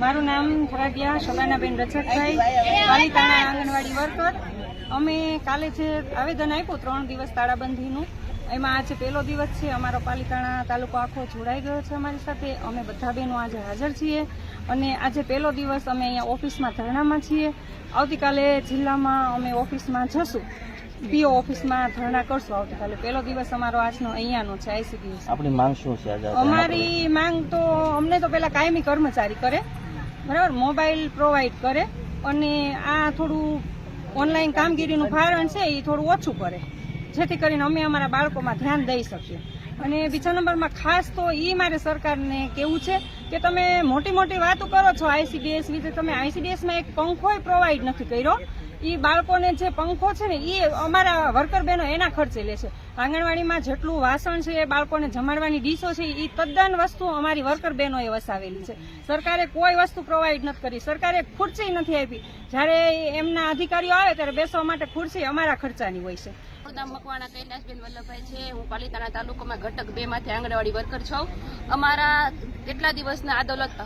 મારું નામ થરાદિયા શોભાનાબેન રજકભાઈ, પાલિતાણા આંગણવાડી વર્કર. અમે કાલે જે આવેદન આપ્યું 3 દિવસ તાળાબંધીનું, એમાં આજે પહેલો દિવસ છે. અમારો પાલિતાણા તાલુકો આખો જોડાઈ ગયો છે અમારી સાથે. અમે બધા બહેનો આજે હાજર છીએ અને આજે પહેલો દિવસ અમે અહીંયા ઓફિસમાં ધરણામાં છીએ. આવતીકાલે જિલ્લામાં અમે ઓફિસમાં જશું, પીઓ ઓફિસમાં ધરણા કરશું. આવતીકાલે પહેલો દિવસ અમારો આજનો અહીંયાનો છે આઈસીડીએસ. આપણી માંગ શું છે? અમારી માંગ તો અમને તો પેલા કાયમી કર્મચારી કરે, બરાબર, મોબાઈલ પ્રોવાઈડ કરે અને આ થોડું ઓનલાઈન કામગીરીનું ભારણ છે એ થોડું ઓછું કરે, જેથી કરીને અમે અમારા બાળકોમાં ધ્યાન દઈ શકીએ. અને બીજા નંબરમાં ખાસ તો એ મારે સરકારને કહેવું છે કે તમે મોટી મોટી વાતો કરો છો આઈસીડીએસ વિશે, તમે આઈસીડીએસમાં એક પંખોય પ્રોવાઈડ નથી કર્યો. એ બાળકોને જે પંખો છે ને એ અમારા વર્કર બહેનો એના ખર્ચે લે છે. આંગણવાડીમાં જેટલું વાસણ છે, બાળકોને જમાડવાની ડીશો છે, એ તદ્દન વસ્તુ અમારી વર્કર બહેનોએ વસાવેલી છે. સરકારે કોઈ વસ્તુ પ્રોવાઈડ નથી કરી. સરકારે ખુરશી નથી આપી. જ્યારે એમના અધિકારીઓ આવે ત્યારે બેસવા માટે ખુરશી અમારા ખર્ચાની હોય છે. નામ મકવાણા કૈલાસબેન વલ્લભભાઈ છે. હું પાલિતાણા તાલુકામાં ઘટક 2 માંથી આંગણવાડી વર્કર છું. અમારા કેટલા દિવસના આંદોલન